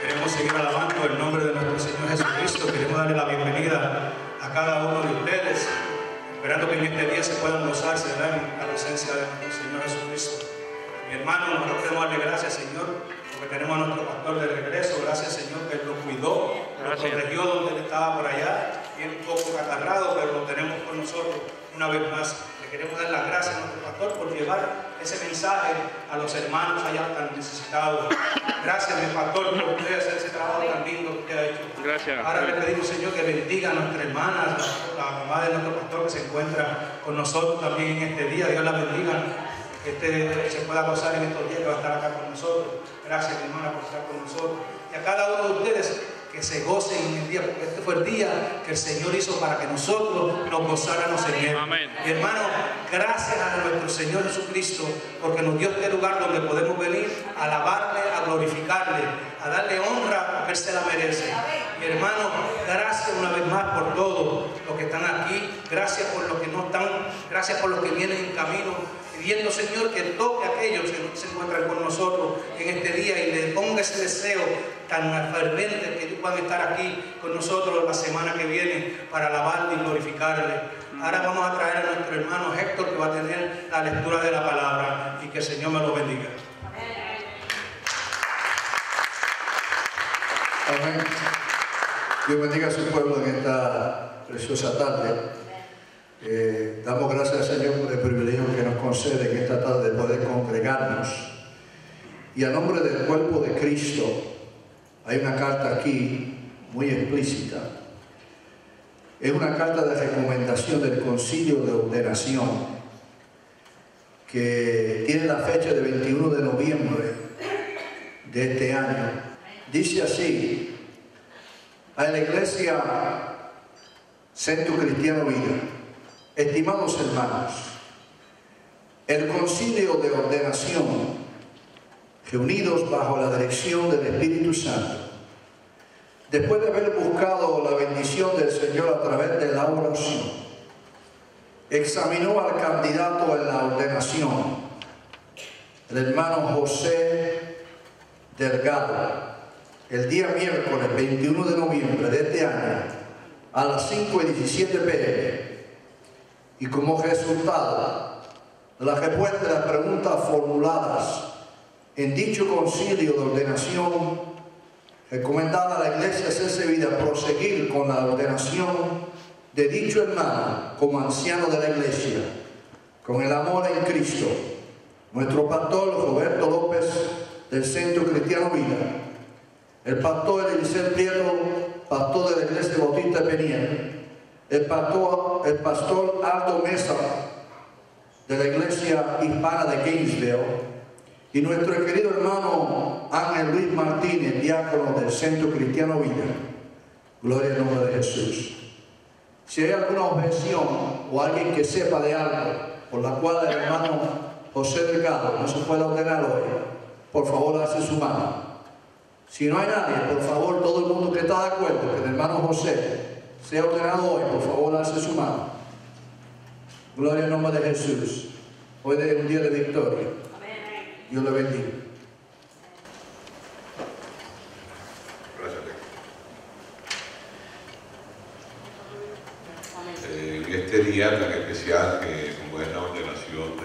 Queremos seguir alabando el nombre de nuestro Señor Jesucristo. Queremos darle la bienvenida a cada uno de ustedes, esperando que en este día se puedan gozar, se den la presencia de nuestro Señor Jesucristo. Mi hermano, nosotros queremos darle gracias, Señor, porque tenemos a nuestro pastor de regreso. Gracias, Señor, que Él lo cuidó, lo protegió donde Él estaba por allá, y un poco catarrado, pero lo tenemos con nosotros una vez más. Le queremos dar las gracias a nuestro pastor por llevar ese mensaje a los hermanos allá tan necesitados. Gracias, mi pastor, por usted hacer ese trabajo tan lindo que usted ha hecho. Gracias. Ahora le pedimos, Señor, que bendiga a nuestra hermana, la mamá de nuestro pastor que se encuentra con nosotros también en este día. Dios la bendiga, que se pueda gozar en estos días que va a estar acá con nosotros. Gracias, mi hermana, por estar con nosotros. Y a cada uno de ustedes, que se gocen en el día, porque este fue el día que el Señor hizo para que nosotros nos gozáramos en Él. Amén. Mi hermano, gracias a nuestro Señor Jesucristo, porque nos dio este lugar donde podemos venir a alabarle, a glorificarle, a darle honra, porque Él se la merece. Mi hermano, gracias una vez más por todos los que están aquí, gracias por los que no están, gracias por los que vienen en camino, pidiendo, Señor, que toque a aquellos que no se encuentran con nosotros en este día y le ponga ese deseo tan ferviente que ellos puedan estar aquí con nosotros la semana que viene para alabarle y glorificarle. Ahora vamos a traer a nuestro hermano Héctor, que va a tener la lectura de la palabra, y que el Señor me lo bendiga. Amén. Dios bendiga a su pueblo en esta preciosa tarde. Damos gracias al Señor por el privilegio que nos concede en esta tarde de poder congregarnos. Y a nombre del cuerpo de Cristo, hay una carta aquí muy explícita. Es una carta de recomendación del Concilio de Ordenación, que tiene la fecha de 21 de noviembre de este año. Dice así: a la Iglesia Centro Cristiano Vida. Estimados hermanos, el Concilio de Ordenación, reunidos bajo la dirección del Espíritu Santo, después de haber buscado la bendición del Señor a través de la oración, examinó al candidato en la ordenación, el hermano José Delgado, el día miércoles 21 de noviembre de este año, a las 5:17 p.m., y como resultado de la respuesta de las preguntas formuladas en dicho concilio de ordenación, recomendada a la Iglesia hacerse vida proseguir con la ordenación de dicho hermano como anciano de la Iglesia, con el amor en Cristo, nuestro pastor Roberto López del Centro Cristiano Vida, el pastor Eliseo Prieto, pastor de la Iglesia Bautista de Peniel, el pastor Aldo Mesa de la Iglesia Hispana de Gainesville, y nuestro querido hermano Ángel Luis Martínez, diácono del Centro Cristiano Vida. Gloria al nombre de Jesús. Si hay alguna objeción o alguien que sepa de algo por la cual el hermano José Delgado no se puede ordenar hoy, por favor alce su mano. Si no hay nadie, por favor, todo el mundo que está de acuerdo que el hermano José sea ordenado hoy, por favor, alce su mano. Gloria al nombre de Jesús. Hoy es un día de victoria. Dios le bendiga. Gracias. En este día tan especial, que como es la ordenación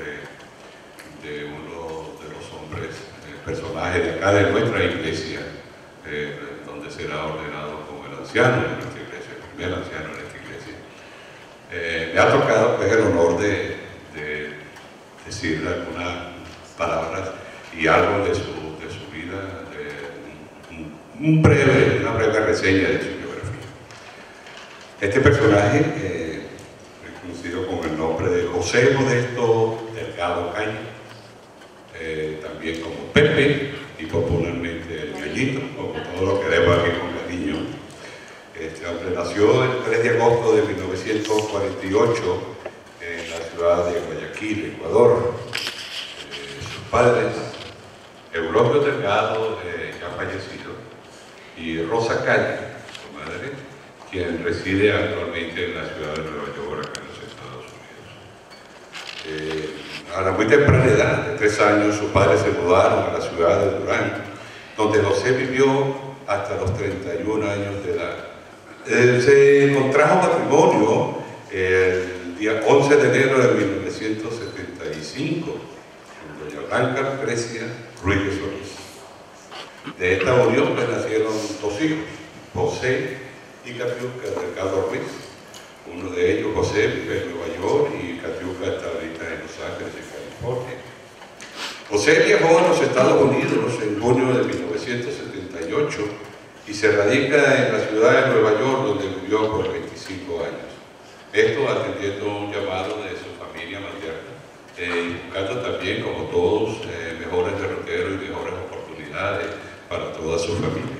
de uno de los hombres, personajes de acá de nuestra iglesia, donde será ordenado como el anciano de nuestra iglesia, el primer anciano de nuestra iglesia. Me ha tocado pues, el honor de decirle algunas palabras y algo de su vida, una breve reseña de su biografía. Este personaje es conocido con el nombre de José Modesto Delgado Caña, también como Pepe y popularmente el Gallito, como todo lo que queremos aquí con cariño. Este hombre nació el 3 de agosto de 1948 en la ciudad de Guayaquil, Ecuador. Sus padres, Eulogio Delgado, ya fallecido, y Rosa Calle, su madre, quien reside actualmente en la ciudad de Nueva York, acá en los Estados Unidos. A la muy temprana edad, de 3 años, sus padres se mudaron a la ciudad de Durán, donde José vivió hasta los 31 años de edad. Se contrajo matrimonio el día 11 de enero de 1975 con doña Blanca Lucrecia Ruiz de Solís. De esta unión pues nacieron dos hijos, José y Catiusca Delgado Ruiz. Uno de ellos, José, vive en Nueva York y Catiusca está ahorita en Los Ángeles, en California. José viajó a los Estados Unidos en junio de 1978 y se radica en la ciudad de Nueva York, donde vivió por 25 años. Esto atendiendo un llamado de su familia materna y buscando también, como todos, mejores derroteros y mejores oportunidades para toda su familia.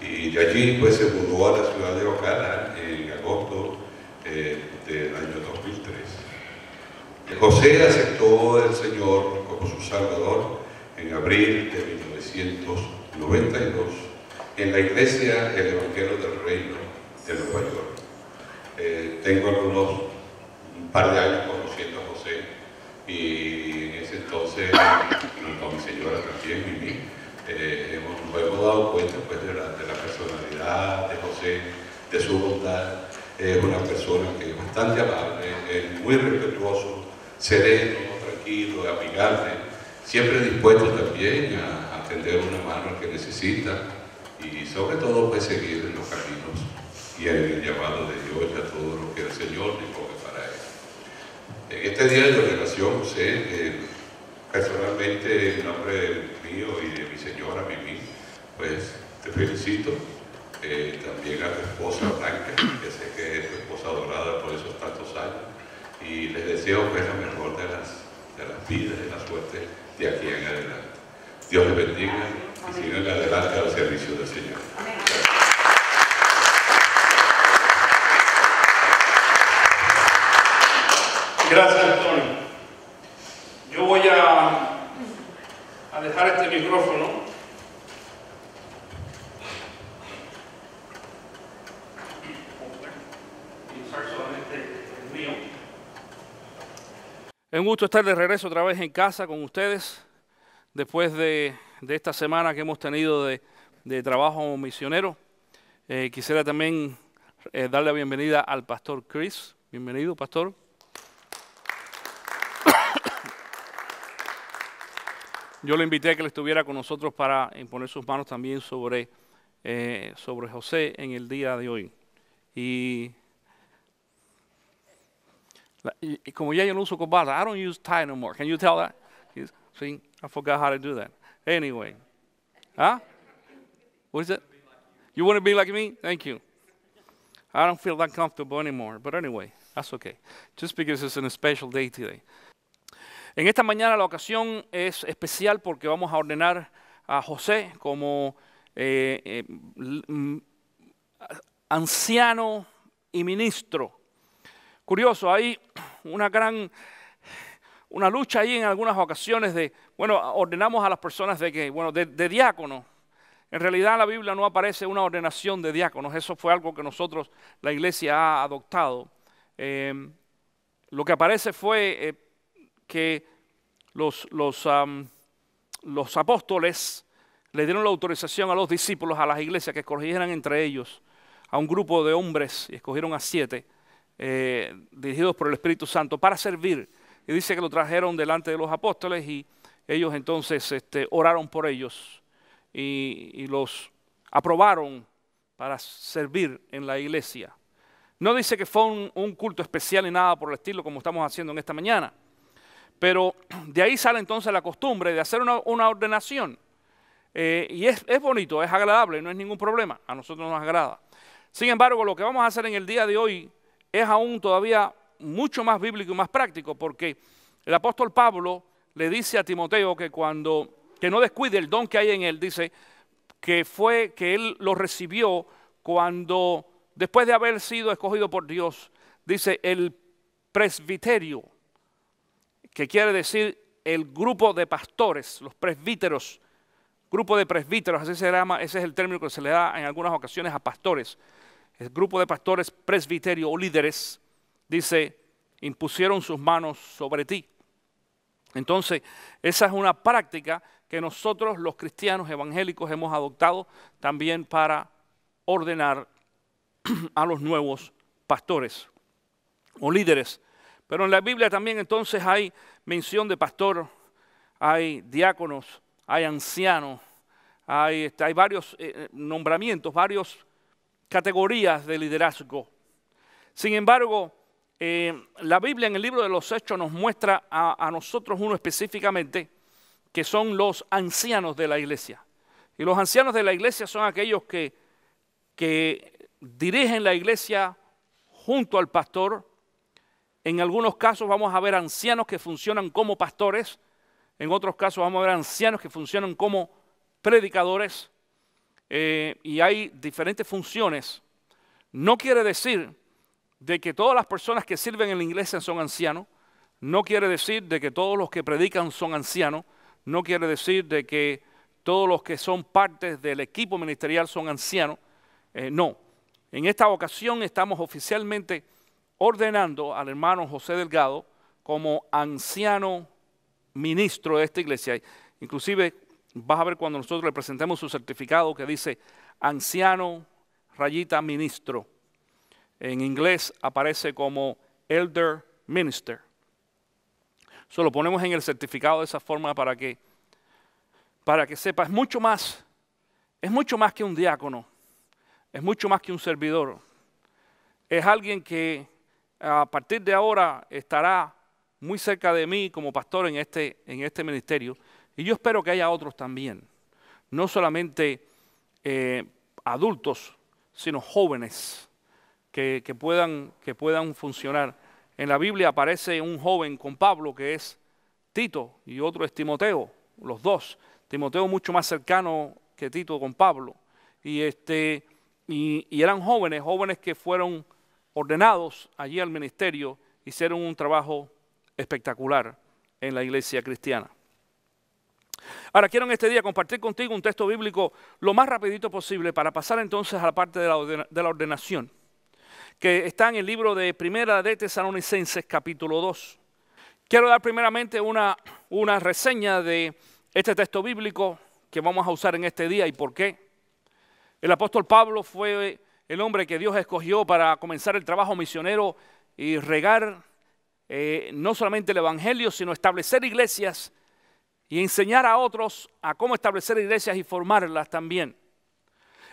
Y de allí pues se mudó a la ciudad de Ocala en agosto del año 2003. José aceptó al Señor como su Salvador en abril de 1992 en la iglesia El Evangelio del Reino de Nueva York. Tengo un par de años conociendo a José y en ese entonces, con mi señora también, Mimi, nos hemos dado cuenta pues, de la personalidad de José, de su bondad. Es una persona que es bastante amable, es muy respetuoso, sereno, tranquilo, amigable, siempre dispuesto también a tender una mano al que necesita y sobre todo pues seguir en los caminos y en el llamado de Dios y a todo lo que el Señor le ponga para él. En este día de ordenación, José, personalmente en nombre mío y de mi señora Mimi, pues te felicito. También a tu esposa Blanca, que sé que es tu esposa adorada por esos tantos años, y les deseo pues la mejor de las vidas, de la suerte de aquí en adelante. Dios les bendiga y sigan adelante al servicio del Señor. Gracias, Antonio. Yo voy a dejar este micrófono y usar solamente el mío. Es un gusto estar de regreso otra vez en casa con ustedes después de esta semana que hemos tenido de trabajo misionero. Quisiera también darle la bienvenida al pastor Chris. Bienvenido, pastor. Yo le invité a que él estuviera con nosotros para imponer sus manos también sobre José en el día de hoy. Y como ya yo no uso corbata, I don't use tie no more. Can you tell that? See, I forgot how to do that. Anyway. Huh? What is it? You want to be like me? Thank you. I don't feel that comfortable anymore. But anyway, that's okay. Just because it's a special day today. En esta mañana la ocasión es especial porque vamos a ordenar a José como anciano y ministro. Curioso, hay una lucha ahí en algunas ocasiones ordenamos a las personas de diácono. En realidad en la Biblia no aparece una ordenación de diáconos, eso fue algo que nosotros, la iglesia, ha adoptado. Lo que aparece fue que los apóstoles le dieron la autorización a los discípulos, a las iglesias, que escogieran entre ellos a un grupo de hombres, y escogieron a 7, dirigidos por el Espíritu Santo, para servir. Y dice que lo trajeron delante de los apóstoles y ellos entonces oraron por ellos y los aprobaron para servir en la iglesia. No dice que fue un culto especial ni nada por el estilo como estamos haciendo en esta mañana. Pero de ahí sale entonces la costumbre de hacer una ordenación. Y es bonito, es agradable, no es ningún problema. A nosotros nos agrada. Sin embargo, lo que vamos a hacer en el día de hoy es aún todavía mucho más bíblico y más práctico, porque el apóstol Pablo le dice a Timoteo que no descuide el don que hay en él. Dice que él lo recibió cuando, después de haber sido escogido por Dios, dice el presbiterio, que quiere decir el grupo de pastores, los presbíteros, grupo de presbíteros, así se llama, ese es el término que se le da en algunas ocasiones a pastores. El grupo de pastores, presbiterio o líderes, dice, impusieron sus manos sobre ti. Entonces, esa es una práctica que nosotros los cristianos evangélicos hemos adoptado también para ordenar a los nuevos pastores o líderes. Pero en la Biblia también entonces hay mención de pastor, hay diáconos, hay ancianos, hay varios nombramientos, varias categorías de liderazgo. Sin embargo, la Biblia en el libro de los Hechos nos muestra a nosotros uno específicamente, que son los ancianos de la iglesia. Y los ancianos de la iglesia son aquellos que dirigen la iglesia junto al pastor. En algunos casos vamos a ver ancianos que funcionan como pastores. En otros casos vamos a ver ancianos que funcionan como predicadores. Y hay diferentes funciones. No quiere decir de que todas las personas que sirven en la iglesia son ancianos. No quiere decir de que todos los que predican son ancianos. No quiere decir de que todos los que son partes del equipo ministerial son ancianos. No. En esta ocasión estamos oficialmente ordenando al hermano José Delgado como anciano ministro de esta iglesia. Inclusive vas a ver cuando nosotros le presentemos su certificado que dice anciano _ ministro. En inglés aparece como elder minister. Eso lo ponemos en el certificado de esa forma para que sepa, es mucho más que un diácono, es mucho más que un servidor. Es alguien que a partir de ahora estará muy cerca de mí como pastor en este ministerio. Y yo espero que haya otros también, no solamente adultos, sino jóvenes que puedan funcionar. En la Biblia aparece un joven con Pablo que es Tito y otro es Timoteo, los dos. Timoteo mucho más cercano que Tito con Pablo. Y eran jóvenes que fueron ordenados allí al ministerio, hicieron un trabajo espectacular en la iglesia cristiana. Ahora quiero en este día compartir contigo un texto bíblico lo más rapidito posible para pasar entonces a la parte de la ordenación, que está en el libro de Primera de Tesalonicenses capítulo 2. Quiero dar primeramente una reseña de este texto bíblico que vamos a usar en este día y por qué. El apóstol Pablo fue el hombre que Dios escogió para comenzar el trabajo misionero y regar no solamente el evangelio, sino establecer iglesias y enseñar a otros a cómo establecer iglesias y formarlas también.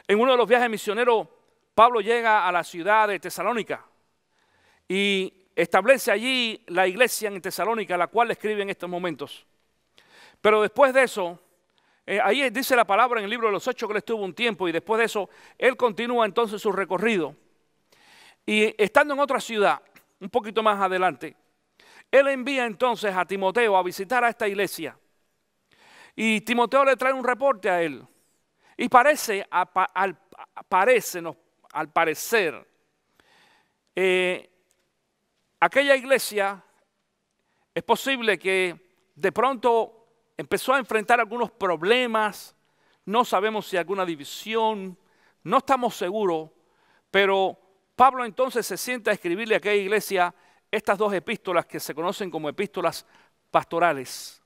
En uno de los viajes misioneros, Pablo llega a la ciudad de Tesalónica y establece allí la iglesia en Tesalónica, la cual escribe en estos momentos. Pero después de eso, ahí dice la palabra en el libro de los Hechos que él estuvo un tiempo y después de eso, él continúa entonces su recorrido. Y estando en otra ciudad, un poquito más adelante, él envía entonces a Timoteo a visitar a esta iglesia. Y Timoteo le trae un reporte a él. Y al parecer, aquella iglesia es posible que de pronto empezó a enfrentar algunos problemas, no sabemos si alguna división, no estamos seguros, pero Pablo entonces se sienta a escribirle a aquella iglesia estas dos epístolas que se conocen como epístolas pastorales.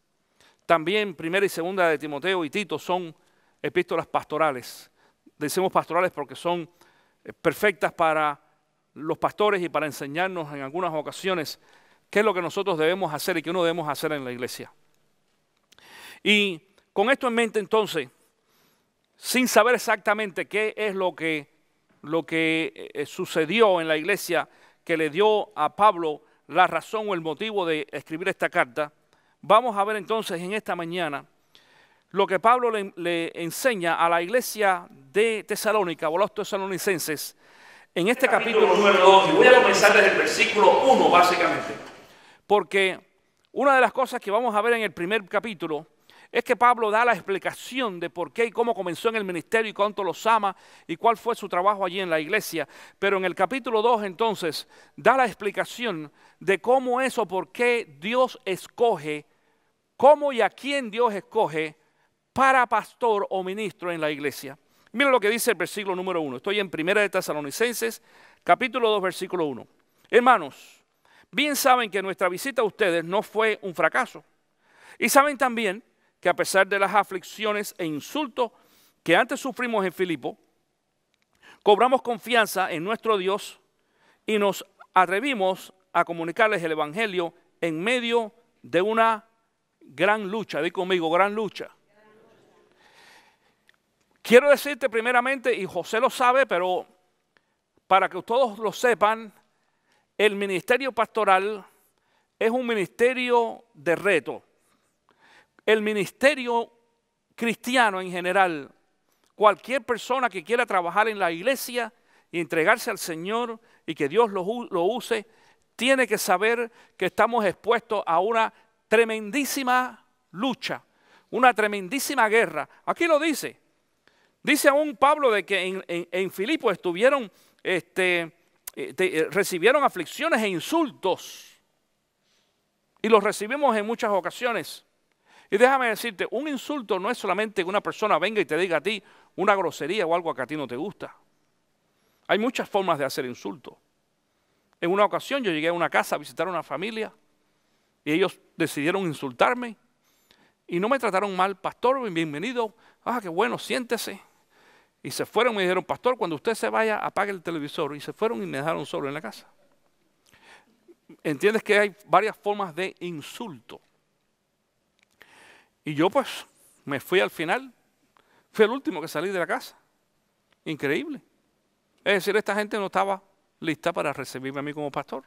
También primera y segunda de Timoteo y Tito son epístolas pastorales. Decimos pastorales porque son perfectas para los pastores y para enseñarnos en algunas ocasiones qué es lo que nosotros debemos hacer y qué no debemos hacer en la iglesia. Y con esto en mente entonces, sin saber exactamente qué es lo que sucedió en la iglesia que le dio a Pablo la razón o el motivo de escribir esta carta, vamos a ver entonces en esta mañana lo que Pablo le enseña a la iglesia de Tesalónica o a los tesalonicenses en este capítulo número 2. Y voy a comenzar desde el versículo 1 básicamente, porque una de las cosas que vamos a ver en el primer capítulo es que Pablo da la explicación de por qué y cómo comenzó en el ministerio y cuánto los ama y cuál fue su trabajo allí en la iglesia. Pero en el capítulo 2 entonces da la explicación de cómo es o por qué Dios escoge, cómo y a quién Dios escoge para pastor o ministro en la iglesia. Miren lo que dice el versículo número 1. Estoy en Primera de Tesalonicenses, capítulo 2, versículo 1. Hermanos, bien saben que nuestra visita a ustedes no fue un fracaso. Y saben también que a pesar de las aflicciones e insultos que antes sufrimos en Filipo, cobramos confianza en nuestro Dios y nos atrevimos a comunicarles el Evangelio en medio de una gran lucha. Di conmigo, gran lucha. Quiero decirte primeramente, y José lo sabe, pero para que todos lo sepan, el ministerio pastoral es un ministerio de reto. El ministerio cristiano en general, cualquier persona que quiera trabajar en la iglesia y entregarse al Señor y que Dios lo use, tiene que saber que estamos expuestos a una tremendísima lucha, una tremendísima guerra. Aquí lo dice. Dice aún Pablo de que en Filipo estuvieron, recibieron aflicciones e insultos. Y los recibimos en muchas ocasiones. Y déjame decirte, un insulto no es solamente que una persona venga y te diga a ti una grosería o algo que a ti no te gusta. Hay muchas formas de hacer insulto. En una ocasión yo llegué a una casa a visitar a una familia y ellos decidieron insultarme y no me trataron mal. Pastor, bienvenido. Ah, qué bueno, siéntese. Y se fueron y me dijeron, pastor, cuando usted se vaya, apague el televisor. Y se fueron y me dejaron solo en la casa. ¿Entiendes que hay varias formas de insulto? Y yo pues me fui al final. Fui el último que salí de la casa. Increíble. Es decir, esta gente no estaba lista para recibirme a mí como pastor.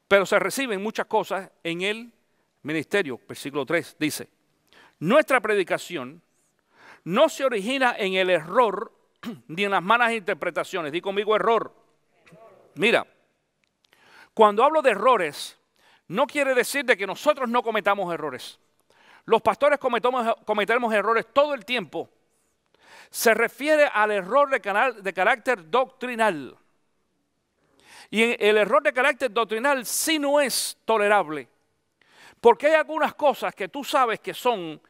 Pero se reciben muchas cosas en el ministerio. Versículo 3 dice, nuestra predicación no se origina en el error ni en las malas interpretaciones. Di conmigo error. Mira, cuando hablo de errores, no quiere decir de que nosotros no cometamos errores. Los pastores cometemos errores todo el tiempo. Se refiere al error de carácter doctrinal. Y el error de carácter doctrinal sí no es tolerable. Porque hay algunas cosas que tú sabes que son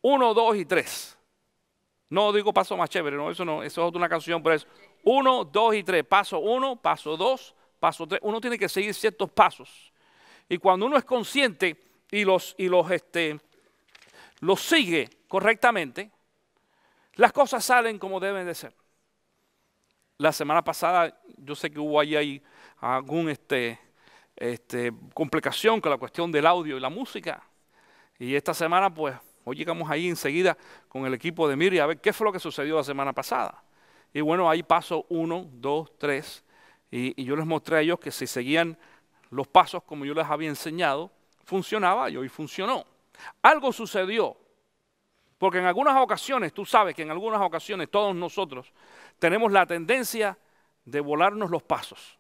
1, 2 y 3. No digo paso más chévere, no, eso es otra canción, pero es 1, 2 y 3. Paso 1, paso 2, paso 3. Uno tiene que seguir ciertos pasos. Y cuando uno es consciente y los sigue correctamente, las cosas salen como deben de ser. La semana pasada yo sé que hubo ahí alguna complicación con la cuestión del audio y la música. Y esta semana pues hoy llegamos ahí enseguida con el equipo de Miri a ver qué fue lo que sucedió la semana pasada. Y bueno, ahí paso 1, 2, 3 y yo les mostré a ellos que si seguían los pasos como yo les había enseñado, funcionaba y hoy funcionó. Algo sucedió, porque en algunas ocasiones, tú sabes que en algunas ocasiones todos nosotros tenemos la tendencia de volarnos los pasos.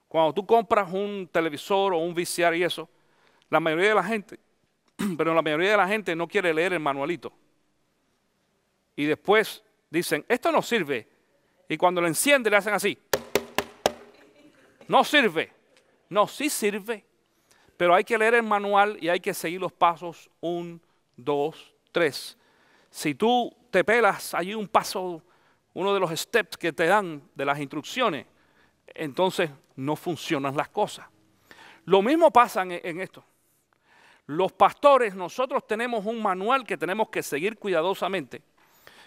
Cuando tú compras un televisor o un VCR y eso, la mayoría de la gente no quiere leer el manualito. Y después dicen, esto no sirve. Y cuando lo enciende le hacen así. No sirve. No, sí sirve. Pero hay que leer el manual y hay que seguir los pasos 1, 2, 3. Si tú te pelas allí un paso, uno de los steps que te dan de las instrucciones, entonces no funcionan las cosas. Lo mismo pasa en esto. Los pastores, nosotros tenemos un manual que tenemos que seguir cuidadosamente.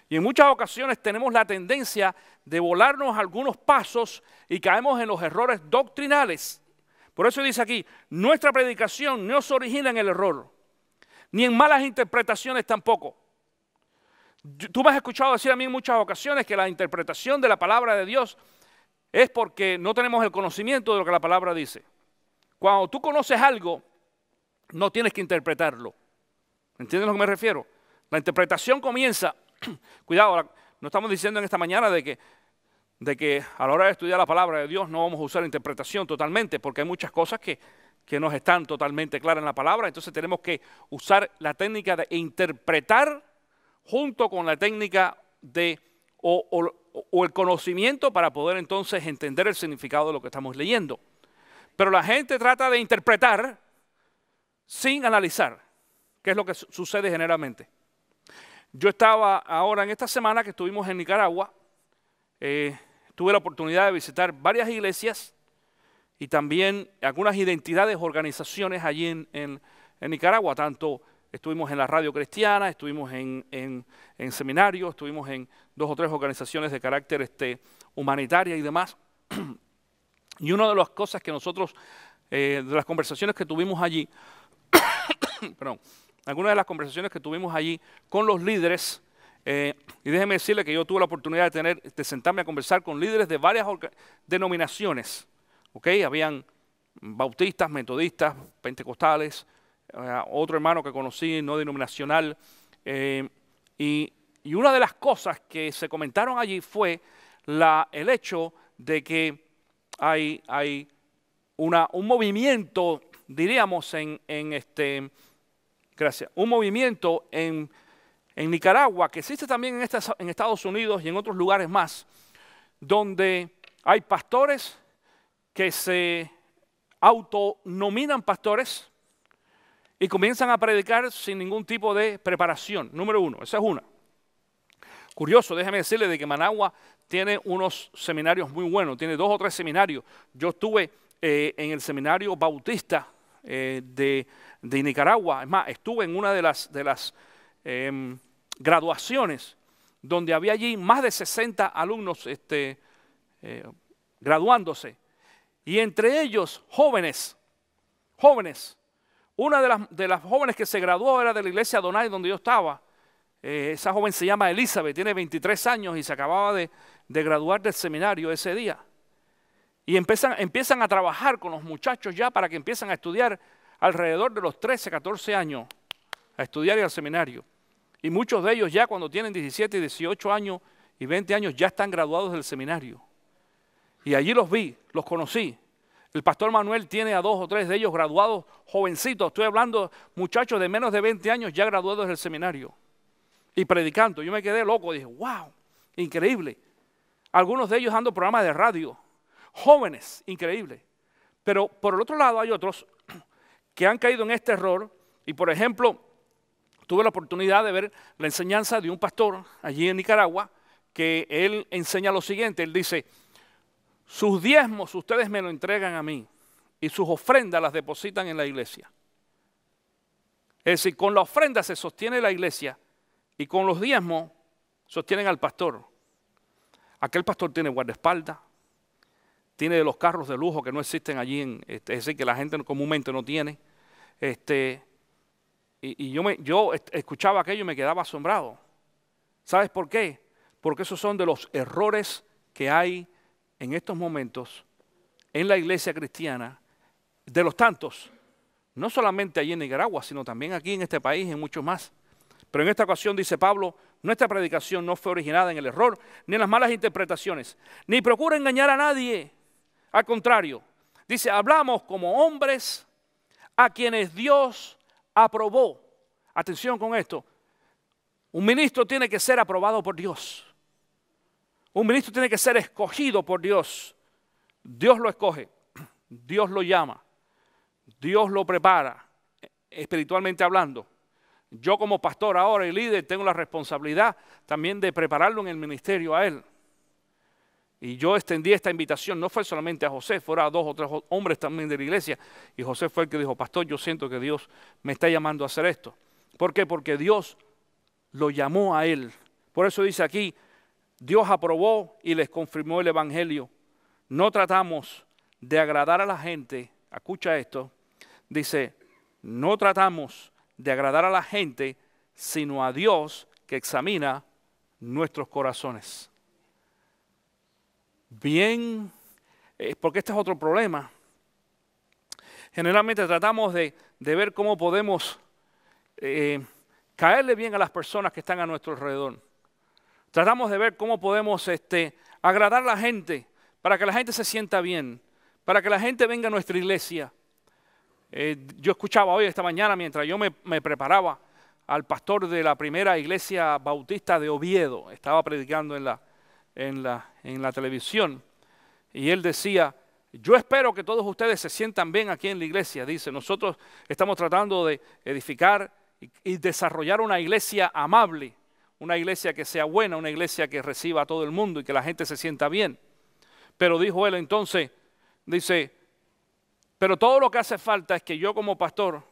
Y en muchas ocasiones tenemos la tendencia de volarnos algunos pasos y caemos en los errores doctrinales. Por eso dice aquí, nuestra predicación no se origina en el error, ni en malas interpretaciones tampoco. Tú me has escuchado decir a mí en muchas ocasiones que la interpretación de la palabra de Dios es porque no tenemos el conocimiento de lo que la palabra dice. Cuando tú conoces algo, no tienes que interpretarlo. ¿Entiendes a lo que me refiero? La interpretación comienza, cuidado, no estamos diciendo en esta mañana de que a la hora de estudiar la palabra de Dios no vamos a usar interpretación totalmente, porque hay muchas cosas que nos están totalmente claras en la palabra, entonces tenemos que usar la técnica de interpretar junto con la técnica o el conocimiento para poder entonces entender el significado de lo que estamos leyendo. Pero la gente trata de interpretar sin analizar, que es lo que sucede generalmente. Yo estaba ahora en esta semana que estuvimos en Nicaragua, tuve la oportunidad de visitar varias iglesias y también algunas identidades, organizaciones allí en en Nicaragua, tanto estuvimos en la radio cristiana, estuvimos en seminarios, estuvimos en 2 o 3 organizaciones de carácter humanitaria y demás. Y una de las cosas que nosotros, de las conversaciones que tuvimos allí, perdón, algunas de las conversaciones que tuvimos allí con los líderes, y déjeme decirle que yo tuve la oportunidad de sentarme a conversar con líderes de varias denominaciones, ¿ok? Habían bautistas, metodistas, pentecostales, otro hermano que conocí no denominacional, y una de las cosas que se comentaron allí fue el hecho de que hay un movimiento, diríamos, un movimiento en Nicaragua, que existe también en Estados Unidos y en otros lugares más, donde hay pastores que se autonominan pastores y comienzan a predicar sin ningún tipo de preparación. Número 1, esa es una. Curioso, déjeme decirle de que Managua tiene unos seminarios muy buenos, tiene 2 o 3 seminarios. Yo estuve en el seminario bautista de Nicaragua. Es más, estuve en una de las graduaciones donde había allí más de 60 alumnos graduándose. Y entre ellos jóvenes. Una de las jóvenes que se graduó era de la iglesia Adonai donde yo estaba. Esa joven se llama Elizabeth, tiene 23 años y se acababa de graduar del seminario ese día. Y empiezan a trabajar con los muchachos ya para que empiecen a estudiar alrededor de los 13, 14 años, a estudiar y al seminario. Y muchos de ellos ya cuando tienen 17, 18 años y 20 años ya están graduados del seminario. Y allí los vi, los conocí. El pastor Manuel tiene a 2 o 3 de ellos graduados jovencitos. Estoy hablando de muchachos de menos de 20 años ya graduados del seminario. Y predicando. Yo me quedé loco. Dije, wow, increíble. Algunos de ellos dando programas de radio. Jóvenes, increíble. Pero por el otro lado hay otros que han caído en este error. Y por ejemplo, tuve la oportunidad de ver la enseñanza de un pastor allí en Nicaragua, que él enseña lo siguiente. Él dice, sus diezmos ustedes me lo entregan a mí y sus ofrendas las depositan en la iglesia. Es decir, con la ofrenda se sostiene la iglesia y con los diezmos sostienen al pastor. Aquel pastor tiene guardaespaldas, tiene de los carros de lujo que no existen allí, es decir, que la gente comúnmente no tiene. Y yo escuchaba aquello y me quedaba asombrado. ¿Sabes por qué? Porque esos son de los errores que hay en estos momentos en la iglesia cristiana, de los tantos, no solamente allí en Nicaragua, sino también aquí en este país y en muchos más. Pero en esta ocasión, dice Pablo, nuestra predicación no fue originada en el error, ni en las malas interpretaciones, ni procura engañar a nadie. Al contrario, dice, hablamos como hombres a quienes Dios aprobó. Atención con esto, un ministro tiene que ser aprobado por Dios. Un ministro tiene que ser escogido por Dios. Dios lo escoge, Dios lo llama, Dios lo prepara, espiritualmente hablando. Yo como pastor ahora y líder tengo la responsabilidad también de prepararlo en el ministerio a él. Y yo extendí esta invitación, no fue solamente a José, fueron a 2 o 3 hombres también de la iglesia. Y José fue el que dijo, pastor, yo siento que Dios me está llamando a hacer esto. ¿Por qué? Porque Dios lo llamó a él. Por eso dice aquí, Dios aprobó y les confirmó el evangelio. No tratamos de agradar a la gente, escucha esto, dice, no tratamos de agradar a la gente, sino a Dios que examina nuestros corazones. Bien, porque este es otro problema. Generalmente tratamos de ver cómo podemos caerle bien a las personas que están a nuestro alrededor. Tratamos de ver cómo podemos agradar a la gente para que la gente se sienta bien, para que la gente venga a nuestra iglesia. Yo escuchaba hoy, esta mañana, mientras yo me preparaba, al pastor de la primera iglesia bautista de Oviedo. Estaba predicando en la televisión y él decía, yo espero que todos ustedes se sientan bien aquí en la iglesia. Dice, nosotros estamos tratando de edificar y desarrollar una iglesia amable, una iglesia que sea buena, una iglesia que reciba a todo el mundo y que la gente se sienta bien. Pero dijo él entonces, dice, pero todo lo que hace falta es que yo como pastor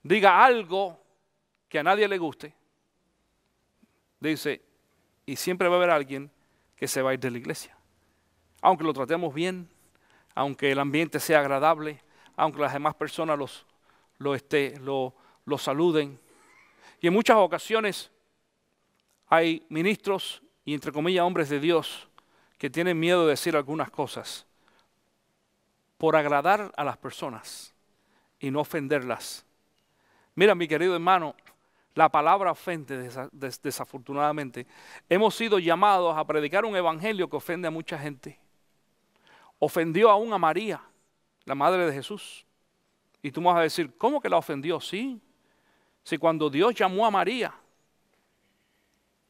diga algo que a nadie le guste, dice, y siempre va a haber alguien que se va a ir de la iglesia. Aunque lo tratemos bien, aunque el ambiente sea agradable, aunque las demás personas lo saluden. Y en muchas ocasiones hay ministros y entre comillas hombres de Dios que tienen miedo de decir algunas cosas por agradar a las personas y no ofenderlas. Mira, mi querido hermano, la palabra ofende desafortunadamente. Hemos sido llamados a predicar un evangelio que ofende a mucha gente. Ofendió aún a María, la madre de Jesús. Y tú me vas a decir, ¿cómo que la ofendió? Sí. Si cuando Dios llamó a María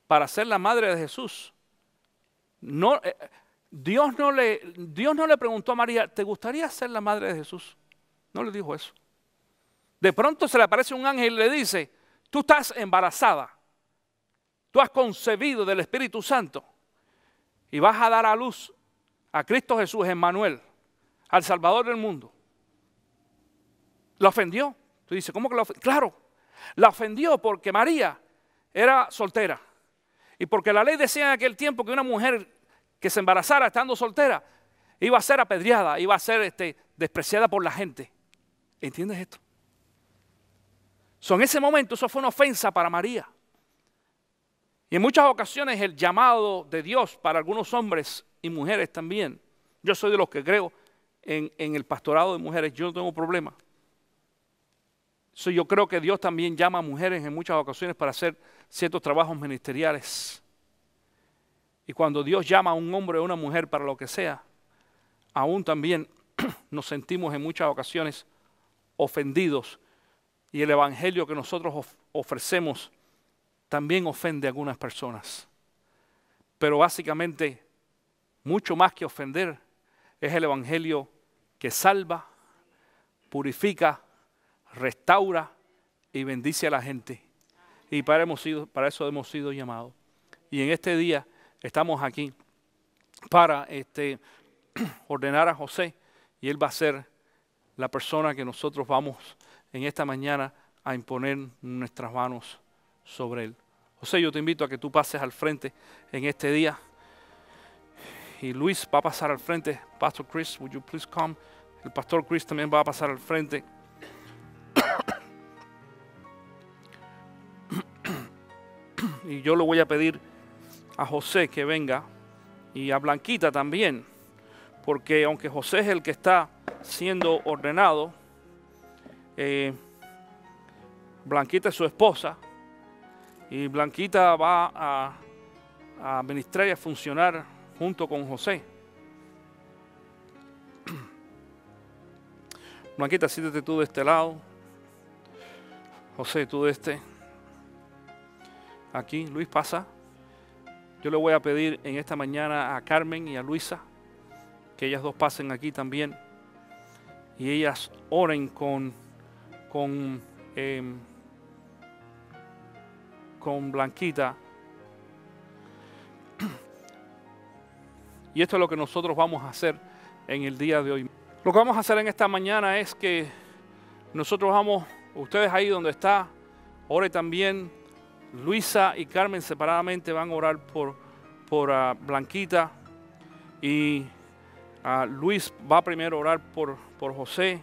para ser la madre de Jesús, Dios no le preguntó a María, ¿te gustaría ser la madre de Jesús? No le dijo eso. De pronto se le aparece un ángel y le dice, tú estás embarazada, tú has concebido del Espíritu Santo y vas a dar a luz a Cristo Jesús, Emmanuel, al Salvador del mundo. ¿La ofendió? Tú dices, ¿cómo que la ofendió? Claro, la ofendió porque María era soltera y porque la ley decía en aquel tiempo que una mujer que se embarazara estando soltera iba a ser apedreada, iba a ser despreciada por la gente. ¿Entiendes esto? En ese momento eso fue una ofensa para María. Y en muchas ocasiones el llamado de Dios para algunos hombres y mujeres también. Yo soy de los que creo en el pastorado de mujeres, yo no tengo problema. Yo creo que Dios también llama a mujeres en muchas ocasiones para hacer ciertos trabajos ministeriales. Y cuando Dios llama a un hombre o a una mujer para lo que sea, aún también nos sentimos en muchas ocasiones ofendidos. Y el evangelio que nosotros ofrecemos también ofende a algunas personas. Pero básicamente, mucho más que ofender, es el evangelio que salva, purifica, restaura y bendice a la gente. Y para eso hemos sido llamados. Y en este día estamos aquí para ordenar a José, y él va a ser la persona que nosotros vamos en esta mañana a imponer nuestras manos sobre él. José, yo te invito a que tú pases al frente en este día. Y Luis va a pasar al frente. Pastor Chris, would you please come? El pastor Chris también va a pasar al frente. Y yo le voy a pedir a José que venga y a Blanquita también, porque aunque José es el que está siendo ordenado, Blanquita es su esposa y Blanquita va a ministrar y a funcionar junto con José. Blanquita, siéntate tú de este lado. José, tú de este. Aquí, Luis, pasa. Yo le voy a pedir en esta mañana a Carmen y a Luisa que ellas dos pasen aquí también y ellas oren con Blanquita. Y esto es lo que nosotros vamos a hacer en el día de hoy. Lo que vamos a hacer en esta mañana es que nosotros ustedes ahí donde está, ore también. Luisa y Carmen separadamente van a orar por Blanquita, y Luis va primero a orar por José.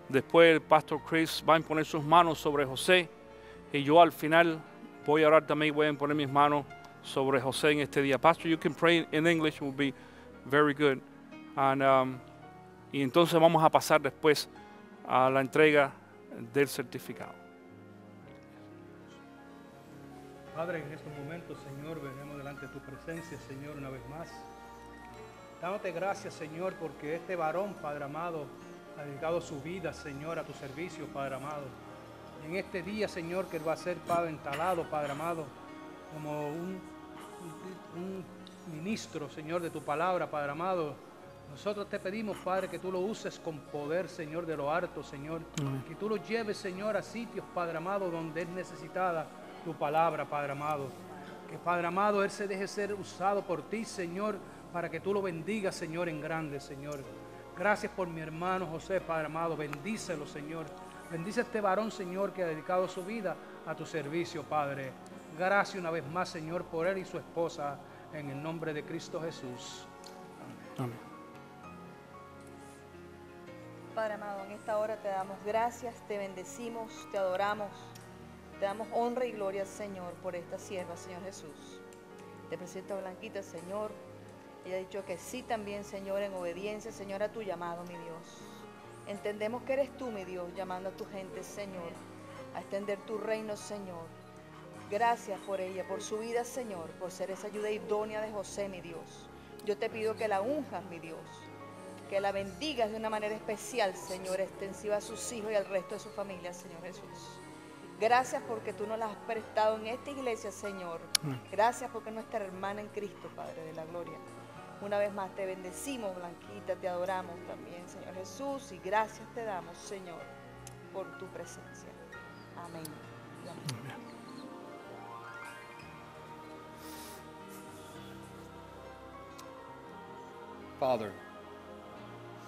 Después el pastor Chris va a imponer sus manos sobre José, y yo al final voy a orar también, voy a imponer mis manos sobre José en este día. Pastor, you can pray in English, it will be very good. Y entonces vamos a pasar después a la entrega del certificado. Padre, en estos momentos, Señor, venimos delante de tu presencia, Señor, una vez más. Dándote gracias, Señor, porque este varón, Padre amado, ha dedicado su vida, Señor, a tu servicio, Padre amado. Y en este día, Señor, que él va a ser, Padre, instalado, Padre amado, como un ministro, Señor, de tu palabra, Padre amado. Nosotros te pedimos, Padre, que tú lo uses con poder, Señor, de lo alto, Señor. Que tú lo lleves, Señor, a sitios, Padre amado, donde es necesitada tu palabra, Padre amado. Que, Padre amado, él se deje ser usado por ti, Señor, para que tú lo bendigas, Señor, en grande, Señor. Gracias por mi hermano José, Padre amado. Bendícelo, Señor. Bendice a este varón, Señor, que ha dedicado su vida a tu servicio, Padre. Gracias una vez más, Señor, por él y su esposa, en el nombre de Cristo Jesús. Amén. Padre amado, en esta hora te damos gracias, te bendecimos, te adoramos, te damos honra y gloria, Señor, por esta sierva, Señor Jesús. Te presento a Blanquita, Señor. Ella ha dicho que sí también, Señor, en obediencia, Señor, a tu llamado, mi Dios. Entendemos que eres tú, mi Dios, llamando a tu gente, Señor, a extender tu reino, Señor. Gracias por ella, por su vida, Señor, por ser esa ayuda idónea de José, mi Dios. Yo te pido que la unjas, mi Dios, que la bendigas de una manera especial, Señor, extensiva a sus hijos y al resto de su familia, Señor Jesús. Gracias porque tú nos las has prestado en esta iglesia, Señor. Gracias porque es nuestra hermana en Cristo, Padre de la gloria. Una vez más te bendecimos, Blanquita, te adoramos también, Señor Jesús, y gracias te damos, Señor, por tu presencia. Amén. Y amén. Father,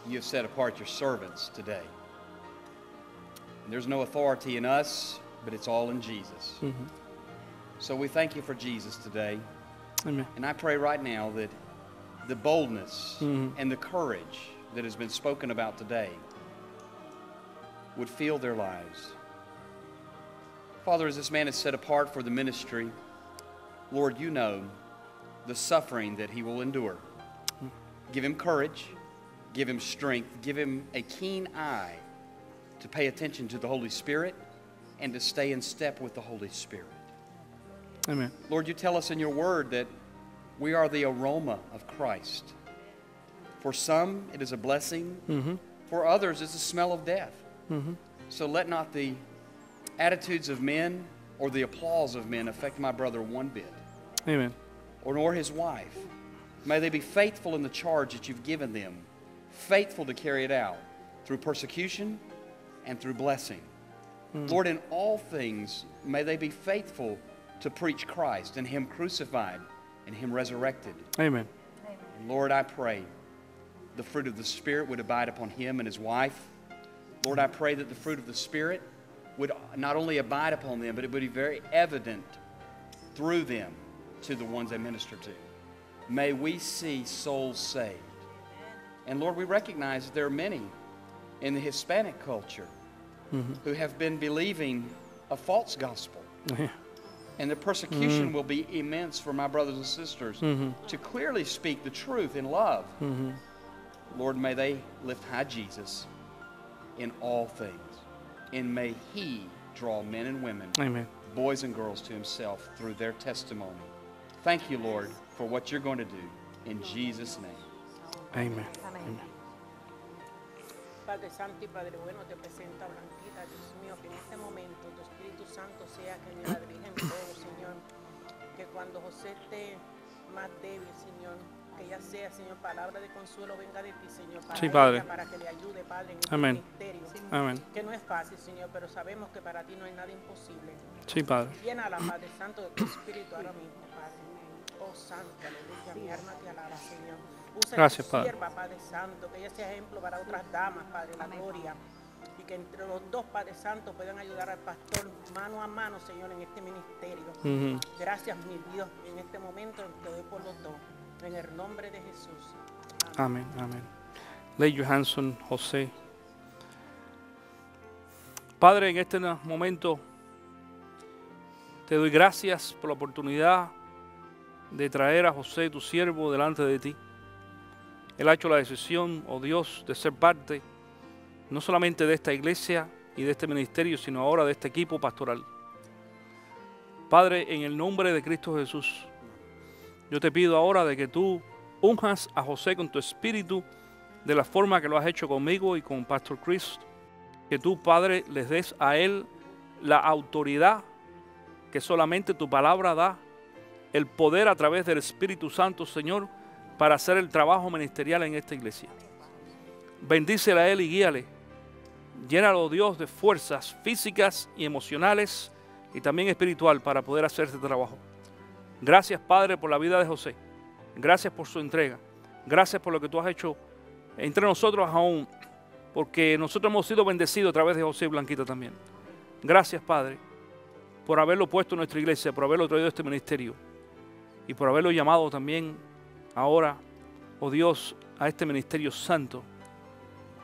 you have set apart your servants today. And there's no authority in us, but it's all in Jesus. So we thank you for Jesus today. Amen. And I pray right now that the boldness and the courage that has been spoken about today would fill their lives. Father, as this man is set apart for the ministry, Lord, you know the suffering that he will endure. Give him courage, give him strength, give him a keen eye to pay attention to the Holy Spirit and to stay in step with the Holy Spirit. Amen. Lord, you tell us in your word that we are the aroma of Christ. For some, it is a blessing. For others, it's a smell of death. So let not the attitudes of men or the applause of men affect my brother one bit, Amen. or nor his wife. May they be faithful in the charge that you've given them, faithful to carry it out through persecution and through blessing. Lord, in all things, may they be faithful to preach Christ and Him crucified and Him resurrected. Amen. And Lord, I pray the fruit of the Spirit would abide upon him and his wife. Lord, I pray that the fruit of the Spirit would not only abide upon them, but it would be very evident through them to the ones they minister to. May we see souls saved. And Lord, we recognize that there are many in the Hispanic culture who have been believing a false gospel. And the persecution will be immense for my brothers and sisters to clearly speak the truth in love. Lord, may they lift high Jesus in all things. And may He draw men and women, Amen. boys and girls to Himself through their testimony. Thank you, Lord, for what you're going to do. In Jesus' name. Amen. Amén. Padre Santo y Padre Bueno, te presento a Blanquita, Dios mío, que en este momento tu Espíritu Santo sea quien la dirija en todo, Señor. Que cuando José esté más débil, Señor, que ella sea, Señor, palabra de consuelo venga de ti, Señor, para Sí, Padre. ella, para que le ayude, Padre, en este Amén. ministerio. Amén. Que no es fácil, Señor, pero sabemos que para ti no hay nada imposible. Sí, Padre. Llena a la Padre Santo de tu Espíritu ahora mismo, Padre. Oh Santo, aleluya, mi alma te alaba, Señor. Usa Gracias, a tu Padre. sierva, Padre Santo, que ella sea ejemplo para otras damas, Padre, la gloria. Y que entre los dos, Padre Santo, puedan ayudar al pastor mano a mano, Señor, en este ministerio. Gracias, mi Dios, en este momento te doy por los dos. En el nombre de Jesús. Amén. Amén. Ley Johansson, José. Padre, en este momento te doy gracias por la oportunidad de traer a José, tu siervo, delante de ti. Él ha hecho la decisión, oh Dios, de ser parte no solamente de esta iglesia y de este ministerio, sino ahora de este equipo pastoral. Padre, en el nombre de Cristo Jesús, yo te pido ahora de que tú unjas a José con tu espíritu de la forma que lo has hecho conmigo y con Pastor Chris. Que tú, Padre, les des a él la autoridad que solamente tu palabra da, el poder a través del Espíritu Santo, Señor, para hacer el trabajo ministerial en esta iglesia. Bendícele a él y guíale. Llénalo, Dios, de fuerzas físicas y emocionales y también espiritual para poder hacer este trabajo. Gracias, Padre, por la vida de José. Gracias por su entrega. Gracias por lo que tú has hecho entre nosotros aún porque nosotros hemos sido bendecidos a través de José y Blanquita también. Gracias, Padre, por haberlo puesto en nuestra iglesia, por haberlo traído a este ministerio y por haberlo llamado también ahora, oh Dios, a este ministerio santo.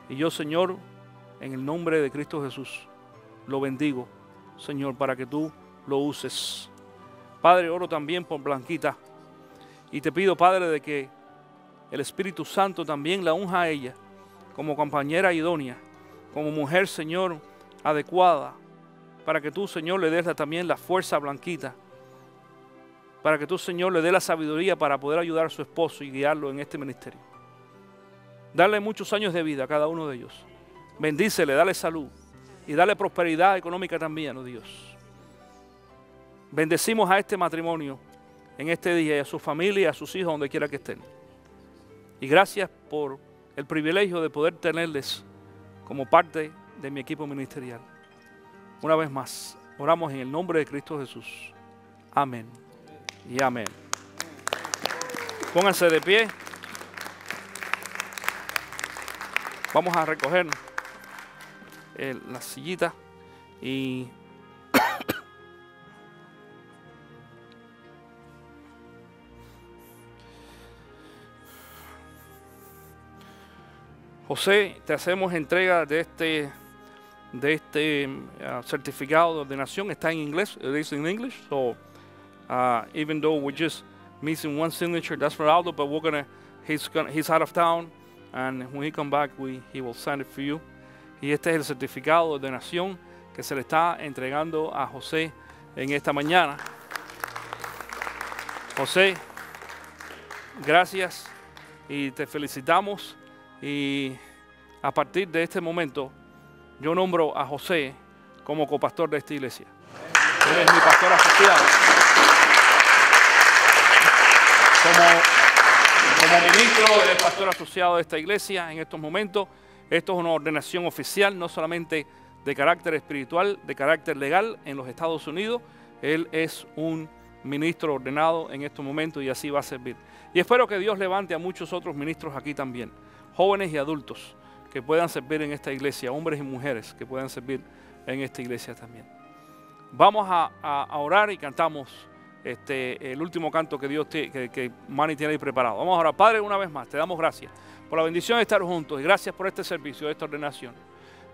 Y yo, Señor, en el nombre de Cristo Jesús, lo bendigo, Señor, para que tú lo uses. Padre, oro también por Blanquita y te pido, Padre, de que el Espíritu Santo también la unja a ella como compañera idónea, como mujer, Señor, adecuada, para que tú, Señor, le des también la fuerza a Blanquita, para que tú, Señor, le des la sabiduría para poder ayudar a su esposo y guiarlo en este ministerio. Darle muchos años de vida a cada uno de ellos. Bendícele, dale salud y dale prosperidad económica también, oh Dios. Bendecimos a este matrimonio en este día y a su familia y a sus hijos donde quiera que estén. Y gracias por el privilegio de poder tenerles como parte de mi equipo ministerial. Una vez más, oramos en el nombre de Cristo Jesús. Amén y amén. Pónganse de pie. Vamos a recoger la sillita y José, te hacemos entrega de este certificado de ordenación. Está en inglés. It is in English. So even though we're just missing one signature, that's for Aldo, but he's out of town, and when he come back, he will sign it for you. Y este es el certificado de ordenación que se le está entregando a José en esta mañana. José, gracias y te felicitamos. Y a partir de este momento, yo nombro a José como copastor de esta iglesia. Él es mi pastor asociado. Como ministro, él es pastor asociado de esta iglesia en estos momentos. Esto es una ordenación oficial, no solamente de carácter espiritual, de carácter legal en los Estados Unidos. Él es un ministro ordenado en estos momentos y así va a servir. Y espero que Dios levante a muchos otros ministros aquí también, jóvenes y adultos que puedan servir en esta iglesia, hombres y mujeres que puedan servir en esta iglesia también. Vamos a orar y cantamos el último canto que Manny tiene ahí preparado. Vamos a orar. Padre, una vez más, te damos gracias por la bendición de estar juntos y gracias por este servicio, esta ordenación.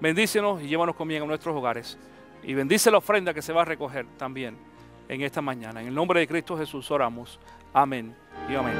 Bendícenos y llévanos con bien a nuestros hogares. Y bendice la ofrenda que se va a recoger también en esta mañana. En el nombre de Cristo Jesús oramos. Amén y amén.